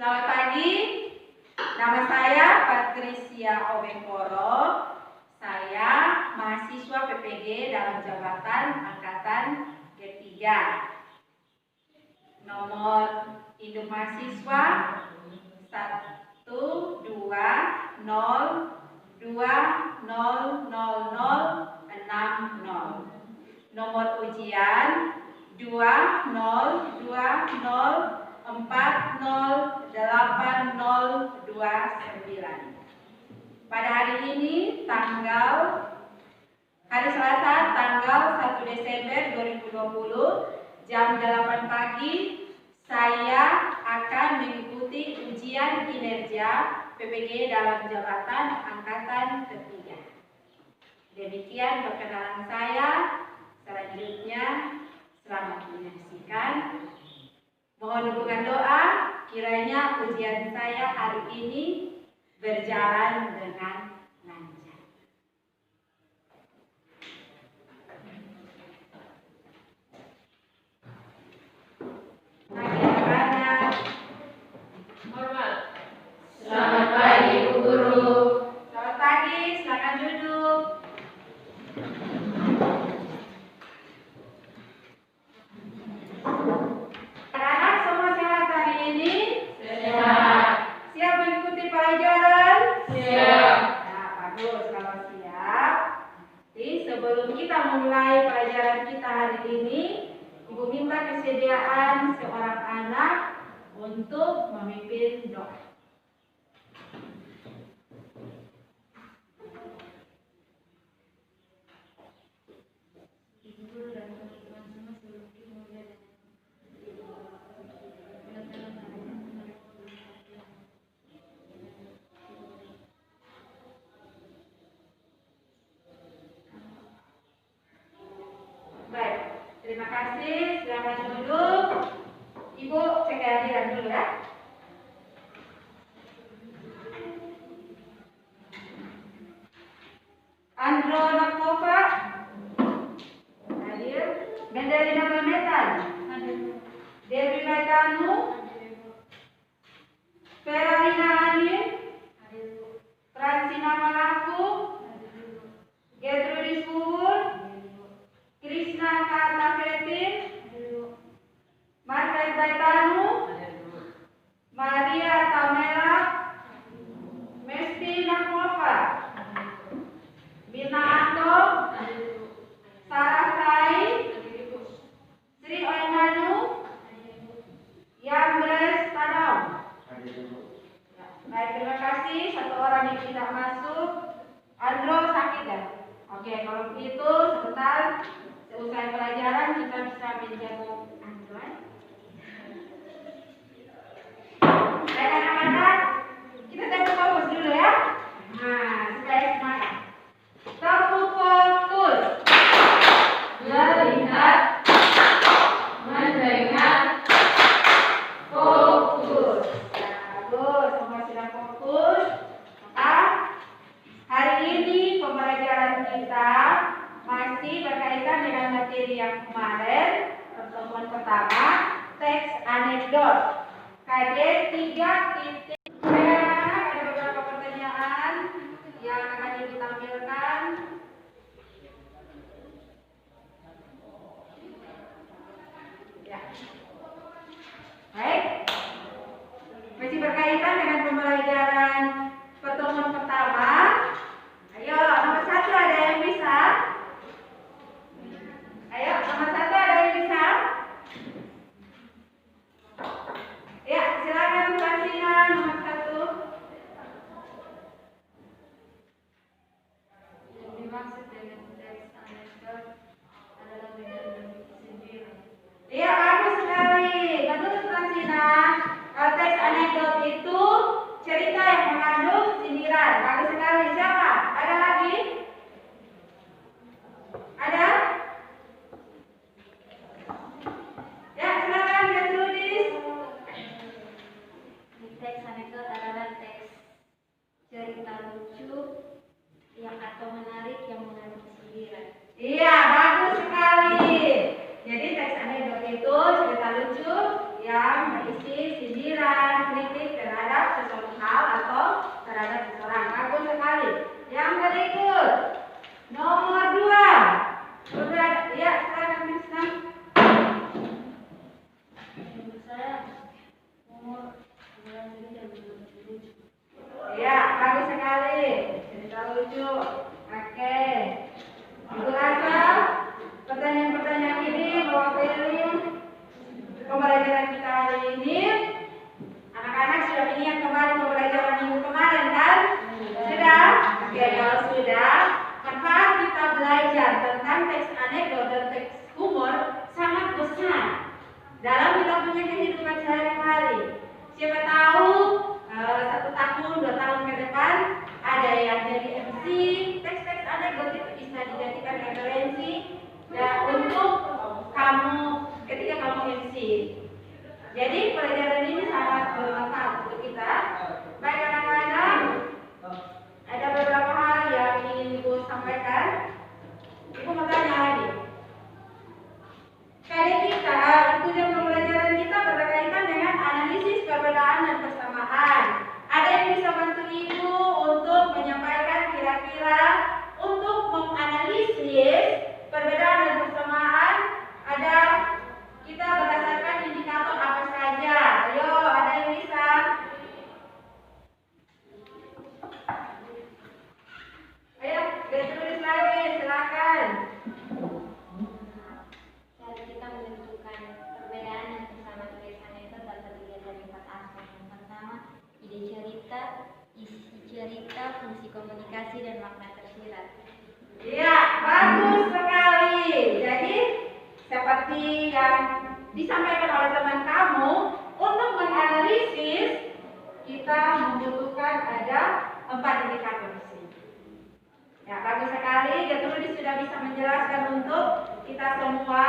Selamat pagi, nama saya Patricia Obengkoro. Saya mahasiswa PPG dalam jabatan angkatan G3. Nomor induk mahasiswa 120200060. Nomor ujian 20408029. Pada hari ini hari Selasa tanggal 1 Desember 2020 jam 8 pagi saya akan mengikuti ujian kinerja PPG dalam jabatan angkatan ketiga. Demikian perkenalan saya. Selanjutnya selamat menyaksikan. Mohon dukungan doa kiranya ujian saya hari ini berjalan dengan lancar. Anak-anak, hormat. Selamat pagi, Bu Guru. Selamat pagi, silakan duduk. Anak-anak semua sehat hari ini? Sehat. Siap mengikuti pelajaran? Siap. Nah, bagus kalau siap. Jadi sebelum kita memulai pelajaran kita hari ini, Ibu minta kesediaan seorang anak untuk memimpin doa. Ibu Guru dan teman-teman semua sebelum kita mulai. Baik, terima kasih. Silakan duduk. Ibu cek kehadiran dulu ya. Andro Nakova hadir. Mendelina Memetan hadir. Dewi Gaetanu Feralina hadir. Fransina Malaku Gertrudis Buhur Krishna Kartafetin Margaret Gaetanu Maria Tamela Mesti Nakova Bina Anto Sarah Sai Sri Oemanu Yambres Tadong. Baik, terima kasih. Satu orang yang tidak masuk, Andro sakit ya? Oke, kalau begitu sebentar selesai pelajaran kita bisa menjaga Andro. Baik anak-anak, kita tepuk fokus dulu ya. Nah, supaya semangat. Tepuk fokus. Melihat, mendengar, fokus. Bagus, semua sudah fokus. Maka hari ini pembelajaran kita masih berkaitan dengan materi yang kemarin, pertemuan pertama, teks anekdot. KJ 3. Ada beberapa pertanyaan yang akan ditampilkan. Ya. Baik. Masih berkaitan dengan pembelajaran pertemuan pertama. Ayo, nomor 1 ada yang bisa? Ayo, nomor 1 ada yang bisa? Ya, silakan Fransina nomor 1. Yang dimaksud dengan teks anekdot adalah dengan sendiri. Iya, bagus sekali. Betul Fransina. Teks anekdot itu cerita yang mengandung sindiran. Bagus sekali. Siapa? Ada lagi? Ada? Ya, silakan Gertrudis. Teks anekdot adalah teks cerita lucu yang atau menarik yang mengandung sindiran. Iya, bagus sekali. Jadi teks anekdot itu cerita lucu yang berisi sindiran, kritik, diskusi. Jadi pelajaran ini sangat bermanfaat untuk kita. Baik anak-anak, ada beberapa hal yang ingin Ibu sampaikan. Ibu mau tanya lagi. Kali kita, tujuan pembelajaran kita berkaitan dengan analisis perbedaan dan persamaan. Ada yang bisa bantu Ibu untuk menyampaikan kira-kira untuk menganalisis perbedaan dan persamaan, ada kita berdasarkan indikator apa saja? Ayo, ada yang bisa? Ayo, ditulis lagi, silakan. Cara kita menentukan perbedaan dan persamaan teks anekdot dapat dilihat dari 4 aspek. Yang pertama, ide cerita, isi cerita, fungsi komunikasi, dan makna tersirat. Iya, bagus sekali. Jadi, seperti yang disampaikan oleh teman kamu, untuk menganalisis kita membutuhkan ada 4 indikator di sini. Ya, bagus sekali. Gertrudis sudah bisa menjelaskan untuk kita semua.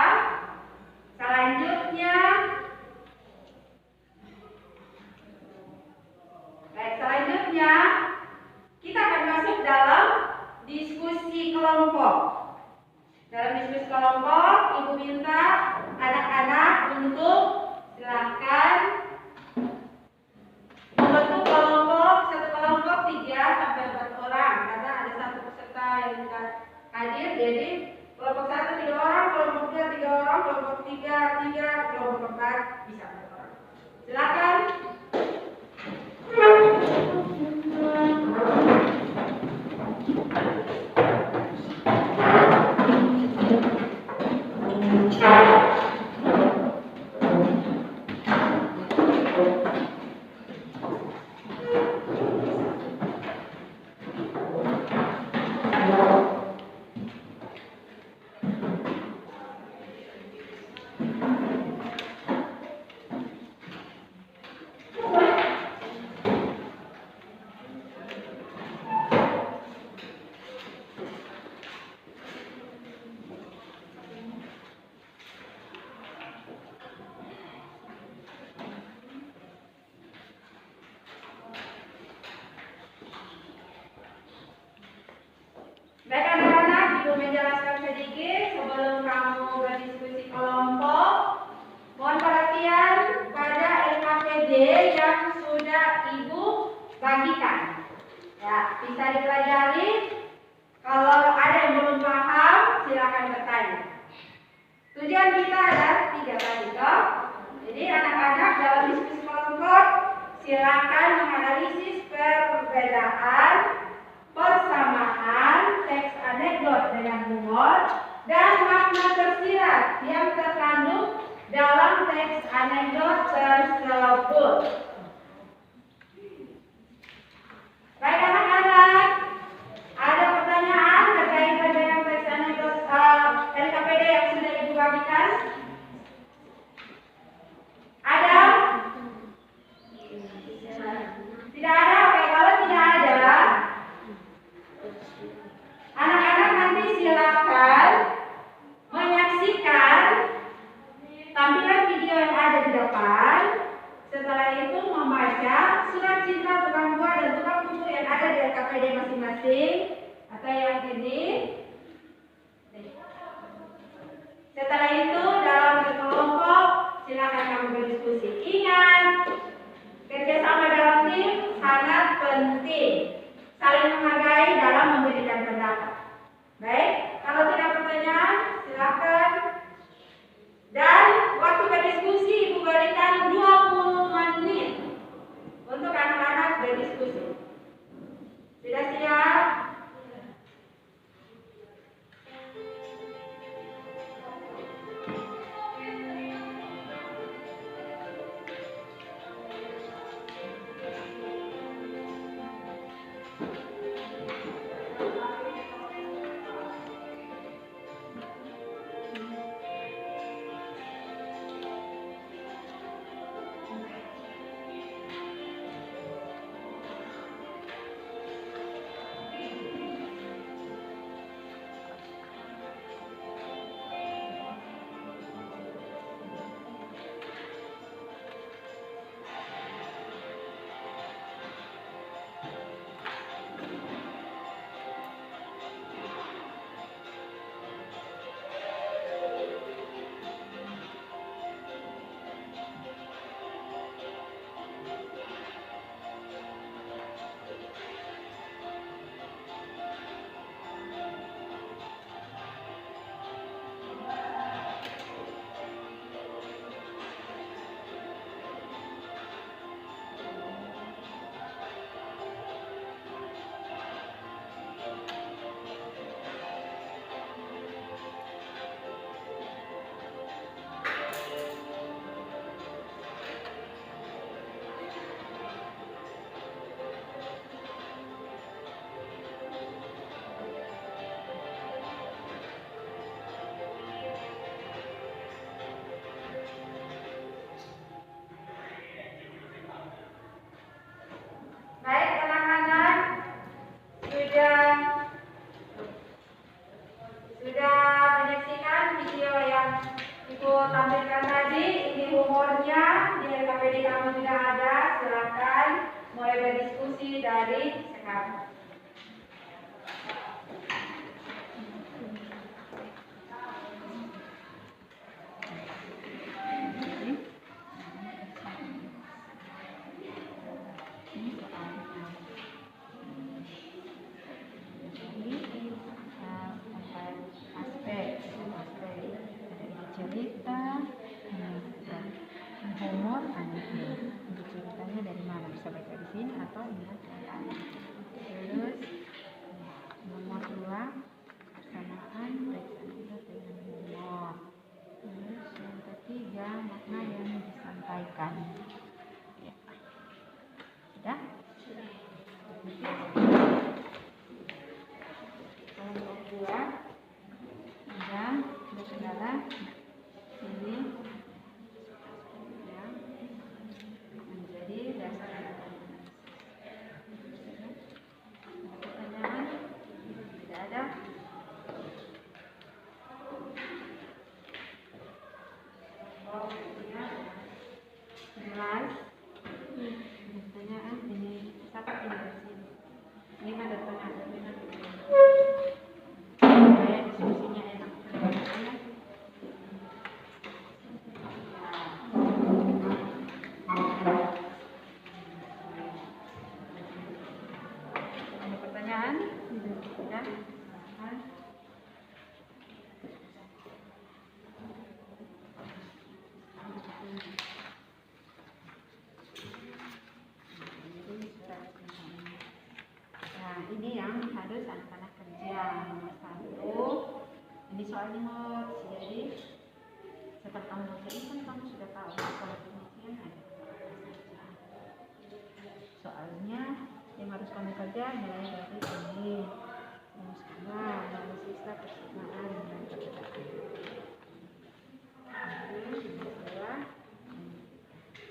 Selanjutnya, kita akan masuk dalam diskusi kelompok. Dalam diskusi kelompok, Ibu minta anak-anak untuk silakan membentuk kelompok, satu kelompok 3 sampai 4 orang karena ada satu peserta yang tidak hadir. Jadi kelompok 1 3 orang, kelompok 2 3 orang, kelompok 3 3, kelompok 4 bisa 4 orang. Silakan. Baik anak-anak, Ibu menjelaskan sedikit sebelum kamu berdiskusi kelompok. Mohon perhatian pada LKPD yang sudah Ibu bagikan. Ya, bisa dipelajari. Kalau ada yang belum paham, silakan bertanya. Tujuan kita ada 3 tadi, toh. Jadi anak-anak dalam diskusi kelompok silakan menganalisis perbedaan, persamaan teks anekdot dengan humor dan makna tersirat yang terkandung dalam teks anekdot tersebut. Baik anak-anak, ada pertanyaan berkaitan dengan teks anekdot LKPD yang sudah Ibu bagikan? Ada? Tidak ada? Oke, kalau tidak ada, anak-anak nanti silakan menyaksikan tampilan video yang ada di depan. Setelah itu membaca surat cinta tukang buah dan tukang buku yang ada di LKPD masing-masing atau yang ini. Setelah itu dalam berkelompok silakan kamu berdiskusi. Ingat, kerjasama dalam tim sangat penting. Saling menghargai dalam memberikan pendapat. Baik, kalau tidak pertanyaan, silakan. Dan waktu berdiskusi Ibu berikan 20 menit untuk anak-anak berdiskusi. Sudah siap? humornya di LKPD kamu sudah ada, silakan mulai berdiskusi dari sekarang. Cerita, humor, anekdot. Untuk ceritanya dari mana? Bisa baca di sini atau ingat. Terus nomor 2, persamaan teks anekdot dengan humor. Terus yang ketiga, makna yang disampaikan. Ya. Sudah? Kelompok 2 ada berkendara ini ya, menjadi dasar analisis. Ada pertanyaan? Tidak ada? Oh, ya. Jelas? Pertanyaan ini siapa ini di sini? Ini kan ada pertanyaan. Supaya diskusinya enak. Ada pertanyaan? Sudah? Nah, ini yang harus anak-anak kerja. Nomor 1, ini soal nomor. Jadi setelah kamu baca ini kan kamu sudah tahu kalau penelitian ada apa saja. Soalnya yang harus kamu kerja mulai dari ini. Rumus kedua, analisisnya persamaan dan perbedaan.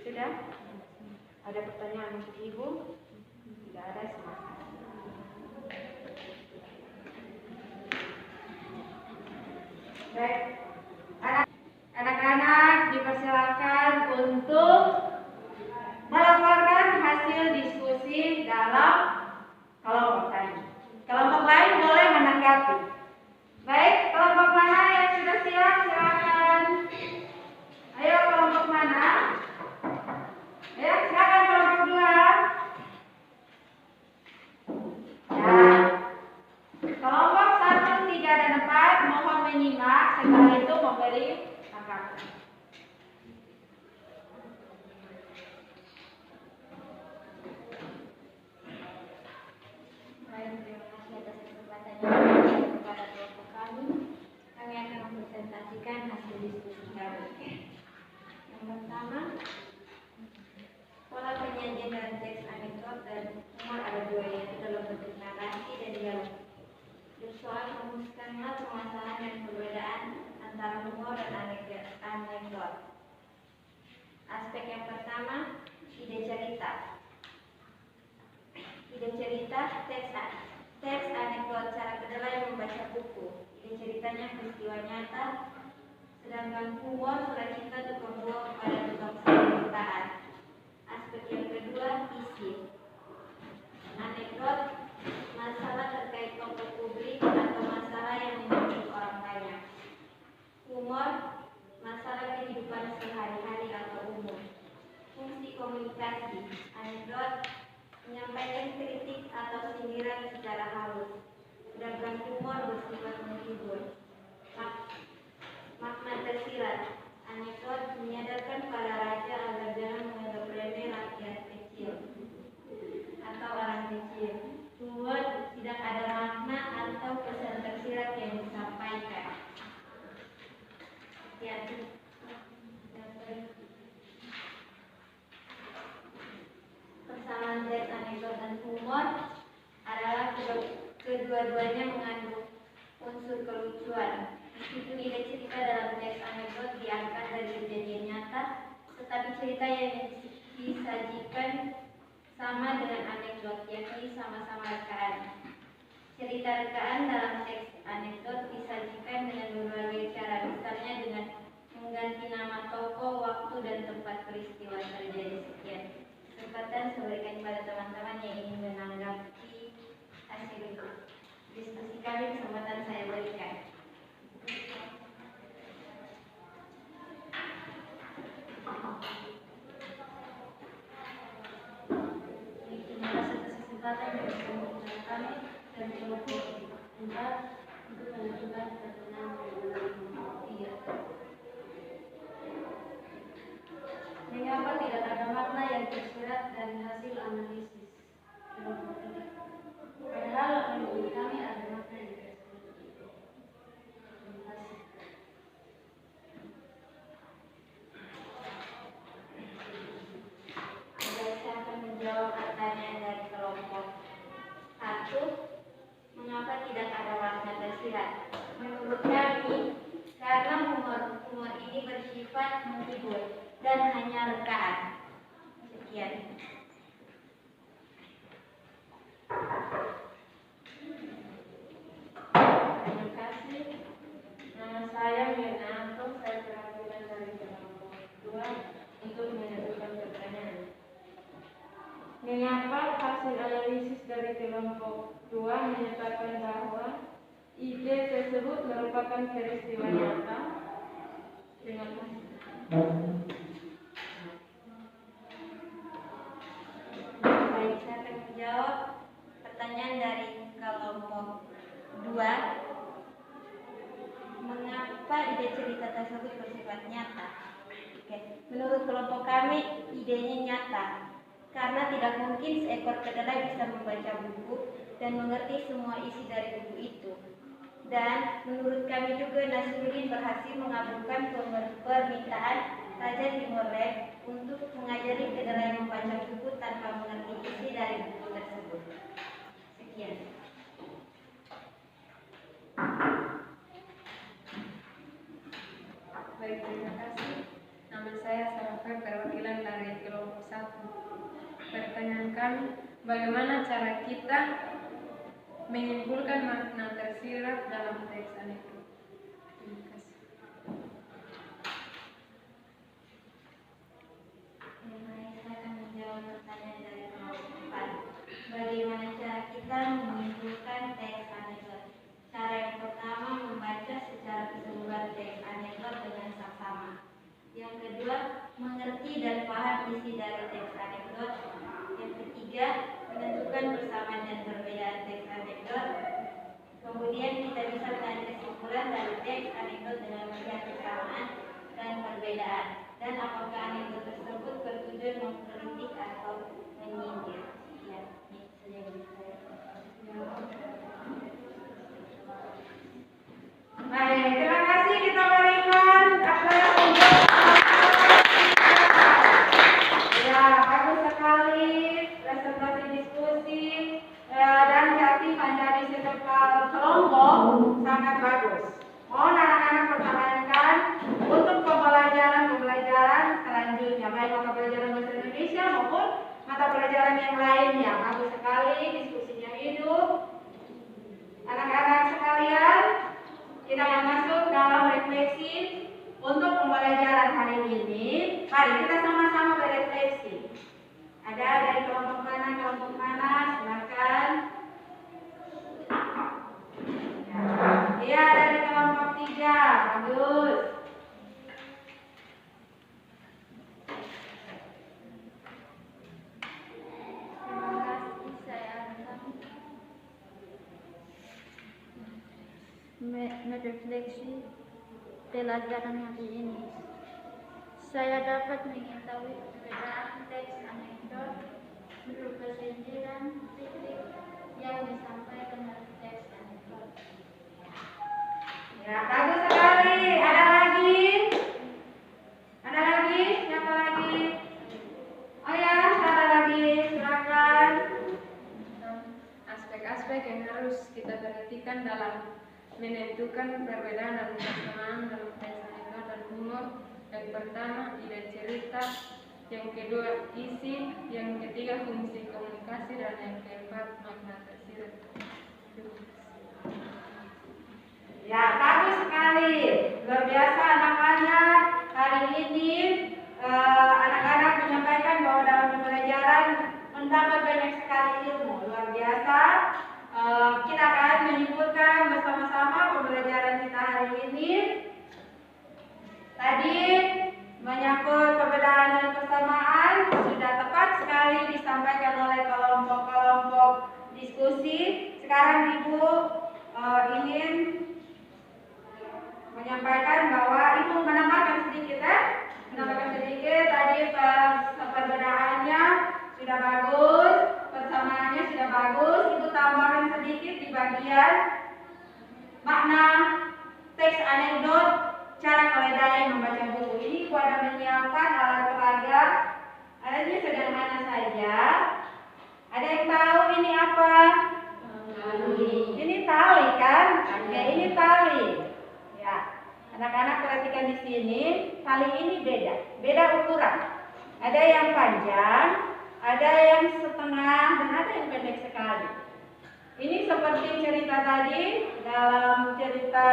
Sudah? Ada pertanyaan untuk Ibu? Tidak ada, silakan. Baik, anak-anak dipersilakan untuk melaporkan hasil diskusi dalam kelompok tadi. Kelompok lain boleh menanggapi. Baik, kelompok mana yang sudah siap? Silakan. Ayo, kelompok mana? Ya, silakan kelompok 2. Ya. Kelompok 1, 3, dan 4 mohon menyimak, setelah itu memberi tanggapan. Baik, terima kasih atas kesempatan yang diberikan kepada kelompok kami. Kami akan mempresentasikan hasil diskusi kami. Yang pertama, pola penyajian dalam teks anekdot dan humor ada 2, yaitu dalam bentuk narasi dan dialog. Bersoal merumuskanlah permasalahan dan perbedaan antara humor dan anekdot. Aspek yang pertama, ide cerita. Ide cerita, teks anekdot cara kedelai membaca buku. Ide ceritanya peristiwa nyata, sedangkan humor sukacita tukang buah kepada tukang pemberitaan. Aspek yang kedua, isi. Anekdot, masalah terkait tokoh publik atau masalah yang menyangkut orang banyak. Humor, masalah kehidupan sehari-hari atau umum. Fungsi komunikasi. Anekdot, menyampaikan kritik atau sindiran secara halus. Sedangkan humor bersifat menghibur. Makna tersirat. Anekdot menyadarkan para raja agar jangan menganggap remeh rakyat kecil atau orang kecil. Humor tidak ada makna atau pesan tersirat yang disampaikan. Hati-hati. Persamaan teks anekdot dan humor adalah kedua-duanya mengandung unsur kelucuan. Meskipun ide cerita dalam teks anekdot diangkat dari kejadian nyata, tetapi cerita yang disajikan sama dengan anekdot, yakni sama-sama rekaan. Cerita rekaan dalam teks anekdot disajikan dengan berbagai cara, misalnya dengan mengganti nama toko, waktu, dan tempat peristiwa terjadi. Sekian. Kesempatan saya berikan kepada teman-teman yang ingin menanggapi hasil diskusi kami. Kesempatan saya berikan. Terima kasih atas kesempatan yang diberikan kami dan kelompok 4 untuk menentukan pertemuan kelompok 3. Mengapa tidak ada makna yang tersirat dari hasil analisis kelompok 3? Padahal menurut kami ada makna yang tersirat. Terima kasih. Saya akan menjawab pertanyaan dari kelompok 1. Mengapa tidak ada makna tersirat? Menurut kami, karena humor ini bersifat menghibur dan hanya rekaan. Sekian. Terima kasih. Nama saya Mirna Anton, saya perwakilan dari kelompok 2 untuk menentukan pertanyaan. Mengapa hasil analisis dari kelompok 2 menyatakan bahwa ide tersebut merupakan peristiwa nyata? Terima kasih. Baik, saya akan menjawab pertanyaan dari kelompok 2. Mengapa ide cerita tersebut bersifat nyata? Oke. Menurut kelompok kami, idenya nyata. Karena tidak mungkin seekor kedelai bisa membaca buku dan mengerti semua isi dari buku itu. Dan menurut kami juga Nasruddin berhasil mengabulkan permintaan Raja Timur Leste untuk mengajari kedelai membaca buku tanpa mengerti isi dari buku tersebut. Sekian. Baik, terima kasih. Nama saya Sarafai, perwakilan dari kelompok 1. Pertanyaan kami, bagaimana cara kita menyimpulkan makna tersirat dalam teks anekdot? Terima kasih. Saya akan menjawab pertanyaan dari kelompok 4. Bagaimana cara kita menyimpulkan teks anekdot? Cara yang pertama, membaca secara keseluruhan teks anekdot dengan saksama. Yang kedua, mengerti dan paham isi dari teks anekdot. Yang ketiga, menentukan persamaan dan perbedaan teks anekdot. Kemudian kita bisa menarik kesimpulan dari teks anekdot dengan melihat persamaan dan perbedaan, dan apakah anekdot tersebut bertujuan mengkritik atau menyindir. Ya, ini saja yang saya. Baik, terima kasih, kita berikan aplaus untuk ya, bagus sekali presentasi diskusi dan keaktifan dari setiap kelompok sangat bagus. Mohon anak-anak pertahankan untuk pembelajaran selanjutnya, baik mata pelajaran bahasa Indonesia maupun mata pelajaran yang lainnya. Bagus sekali, diskusinya hidup. Anak-anak sekalian, kita akan masuk dalam refleksi untuk pembelajaran hari ini. Mari kita sama-sama berefleksi. Ada dari kelompok mana, silakan. Iya, dari kelompok 3, bagus. Terima kasih, saya akan merefleksi pelajaran hari ini. Saya dapat mengetahui perbedaan teks anekdot berupa sindiran, kritik yang disampaikan dalam teks anekdot. Ya, bagus sekali. Ada lagi? Ada lagi? Siapa lagi? Oh ya, ada lagi. Silakan. Aspek-aspek yang harus kita perhatikan dalam menentukan perbedaan dan persamaan dalam teks anekdot dan humor. Yang pertama, ide cerita. Yang kedua, isi. Yang ketiga, fungsi komunikasi. Dan yang keempat, makna tersirat. Ya, bagus sekali. Luar biasa anak-anak. hari ini anak-anak menyampaikan bahwa dalam pembelajaran mendapat banyak sekali ilmu luar biasa. Kita akan menyebutkan bersama-sama pembelajaran kita hari ini. Tadi menyangkut perbedaan dan persamaan sudah tepat sekali disampaikan oleh kelompok-kelompok diskusi. Sekarang Ibu ingin menyampaikan bahwa Ibu menambahkan sedikit tadi perbedaannya sudah bagus, persamaannya sudah bagus. Ibu tambahkan sedikit di bagian makna teks anekdot, cara keledai membaca buku. Ini Ibu ada menyiapkan alat peraga. Alatnya sederhana saja. Ada yang tahu ini apa? Ini tali kan? Ya, ini tali. Ya, anak-anak perhatikan di sini. Tali ini beda ukuran. Ada yang panjang, ada yang setengah, dan ada yang pendek sekali. Ini seperti cerita tadi dalam cerita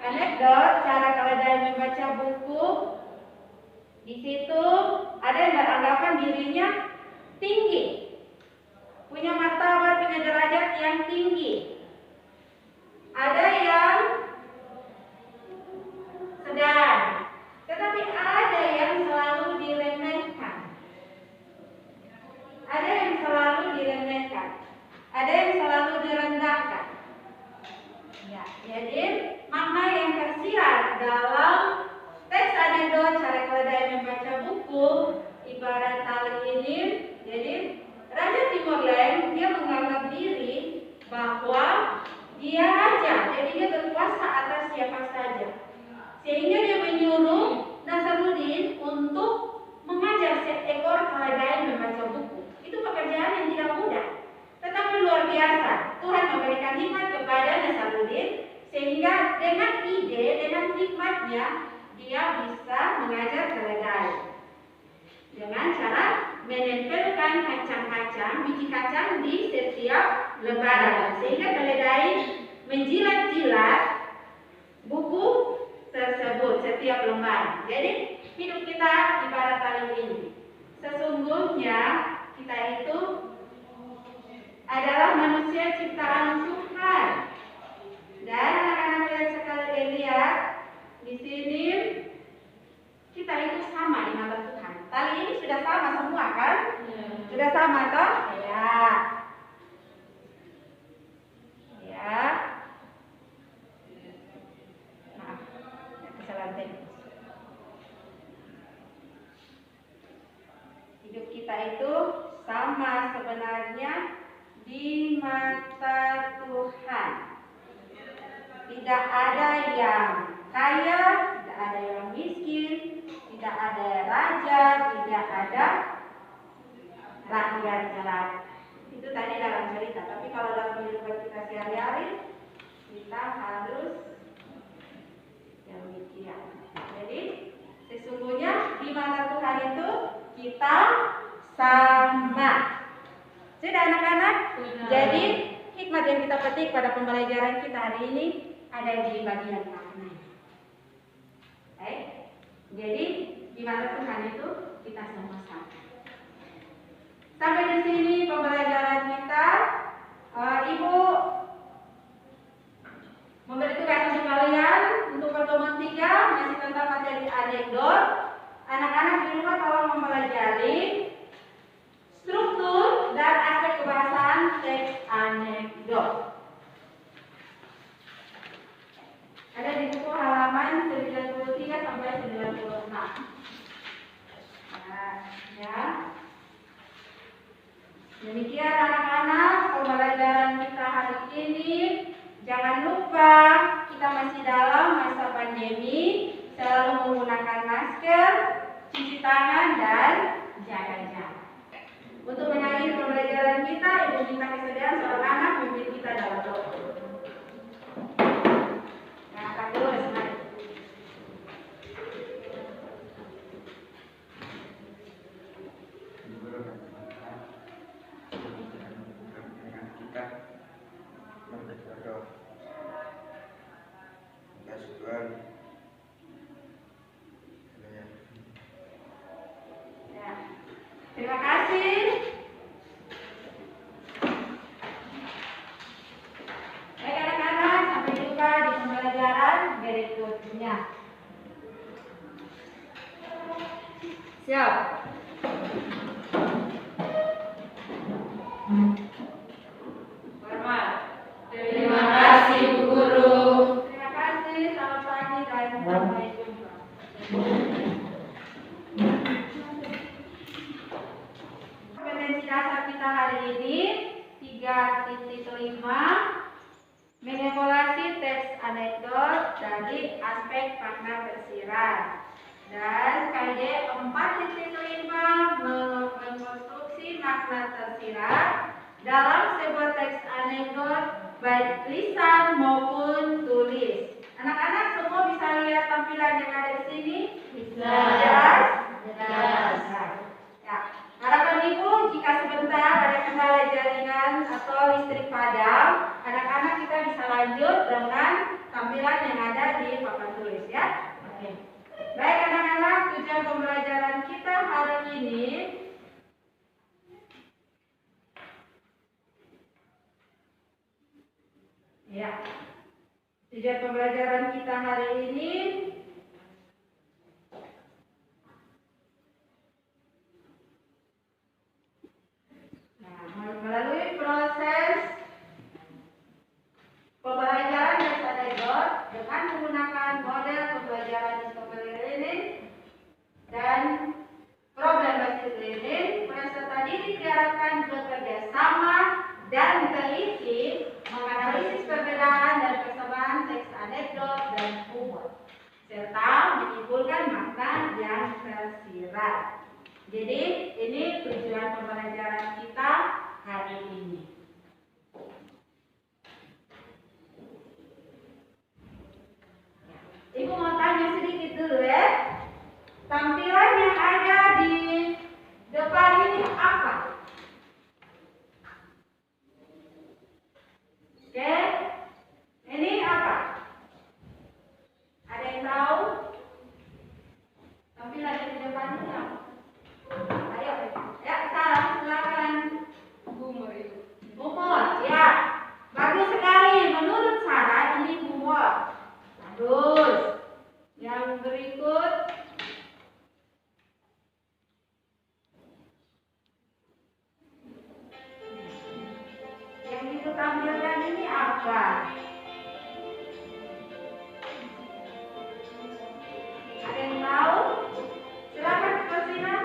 anekdot cara keledai membaca buku. Di situ ada yang beranggapan dirinya tinggi, punya martabat, punya derajat yang tinggi. Ada yang sedang, tetapi ada yang selalu diremehkan. Ada yang selalu diremehkan, ada yang selalu direndahkan. Ya, jadi makna yang tersirat dalam teks anekdot cara keledai membaca buku ibarat tali ini. Jadi Raja Timurlen dia menganggap diri bahwa dia raja, jadi dia berkuasa atas siapa saja. Sehingga dia menyuruh Nasaruddin untuk mengajar seekor keledai membaca buku. Itu pekerjaan yang tidak mudah, tetapi luar biasa. Tuhan memberikan hikmat kepada Nasaruddin sehingga dengan ide, dengan hikmatnya dia bisa mengajar keledai dengan cara menempelkan kacang-kacang, biji kacang di setiap lembaran, sehingga keledai menjilat-jilat buku tersebut setiap lembar. Jadi hidup kita ibarat tali ini. Sesungguhnya kita itu adalah manusia ciptaan Tuhan. Dan anak-anak yang sekali lihat di sini, kita itu sama di mata Tuhan. Tali ini sudah sama semua kan? Sudah sama toh? Ya. Ya. Maaf, kesalahan teknis. Hidup kita itu sama sebenarnya di mata Tuhan. Tidak ada yang kaya, tidak ada yang miskin, tidak ada raja, tidak ada rakyat jelata. Itu tadi dalam cerita. Tapi kalau dalam kehidupan kita sehari-hari, kita harus demikian. Jadi sesungguhnya di mata Tuhan itu kita sama. Sudah anak-anak? Jadi hikmat yang kita petik pada pembelajaran kita hari ini ada di bagian makna. Jadi di mata Tuhan itu kita semua sama. Sampai di sini pembelajaran kita. Ibu memberi tugas untuk kalian untuk pertemuan 3 masih tentang materi anekdot. Anak-anak di rumah tolong mempelajari struktur dan aspek kebahasaan teks anekdot. Ada di buku halaman 93 sampai 96. Ya. Demikian anak-anak pembelajaran kita hari ini. Jangan lupa kita masih dalam masa pandemi, selalu menggunakan masker, cuci tangan dan jaga jarak. Untuk mengakhiri pembelajaran kita, Ibu minta kesediaan seorang anak memimpin kita dalam doa. Angkat dulu slide. Tuhan, Terima kasih. Baik anak-anak, sampai jumpa di pembelajaran berikutnya. Siap. Hormat. Terima kasih Bu Guru. Terima kasih. Selamat pagi dan sampai jumpa. Kompetensi dasar kita hari ini 3.5 mengevaluasi teks anekdot dari aspek makna tersirat. Dan KJ 4.5 mengkonstruksi makna tersirat dalam sebuah teks anekdot baik lisan maupun tulis. Anak-anak semua bisa lihat tampilan yang ada di sini? Bisa. Jelas? Jelas. Ya. Harapan Ibu jika sebentar ada kendala jaringan atau listrik padam, anak-anak kita bisa lanjut dengan tampilan yang ada di papan tulis ya. Oke. Baik anak-anak, tujuan pembelajaran kita hari ini ya. Tujuan pembelajaran kita hari ini melalui proses pembelajaran teks anekdot dengan menggunakan model pembelajaran discovery learning dan problem based learning, peserta didik diharapkan bekerja sama dan teliti menganalisis perbedaan dan persamaan teks anekdot dan humor serta menyimpulkan makna yang tersirat. Jadi ini tujuan pembelajaran kita hari ini. Ibu mau tanya sedikit dulu ya. Tampilan yang ada di depan ini apa? Oke, ini apa? Ada yang tahu? Tampilan yang di depan ini apa? Ayo, ya salah, silakan. Humor itu. Humor, ya. Bagus sekali. Menurut Sarah ini humor. Bagus. Yang berikut. Yang ditampilkan ini apa? Ada yang tahu? Silakan Persina.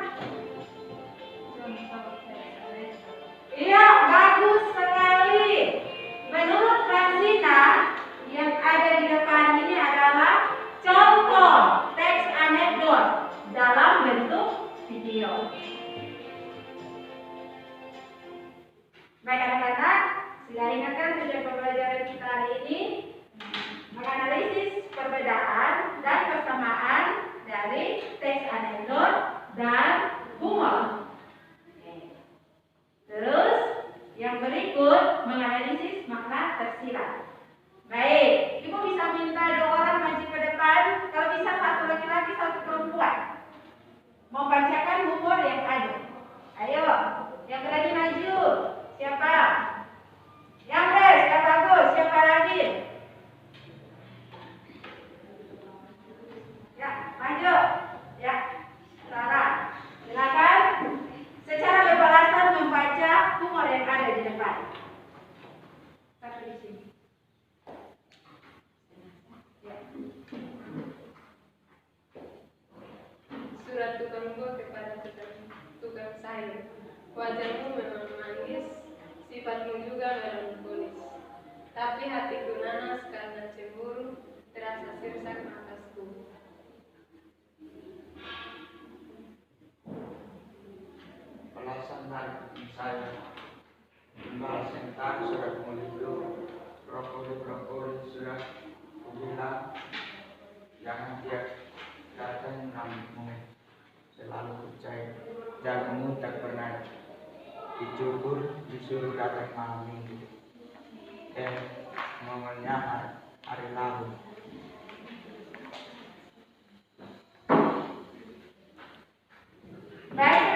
Iya, bagus sekali. Menurut Fransina, yang ada di depan ini adalah contoh teks anekdot dalam bentuk video. Baik anak-anak, sila ingatkan tujuan pembelajaran kita hari ini menganalisis perbedaan dan persamaan dari teks anekdot dan humor. Terus yang berikut menganalisis makna tersirat. Baik, Ibu bisa minta 2 orang maju ke depan. Kalau bisa 1 laki-laki, 1 perempuan. Membacakan humor yang ada. Ayo, yang berani maju. Siapa? Yang res, yang bagus. Siapa lagi? Ya, maju. Ya, Sarah. Silakan. Secara berbalasan membaca humor yang ada di depan. Satu di sini. Ya. Surat tukang gua kepada tukang sayur. Wajahmu memang manis, sifatmu juga melankolis. Tapi hatiku nanas karena cemburu, terasa sirsak atasku. Alasan dari saya membalas tentang surat mulut brokoli surat kubilang jangan dia datang namun selalu percaya jalanmu tak pernah dicukur disuruh datang malam minggu dan momennya hari lalu. Baik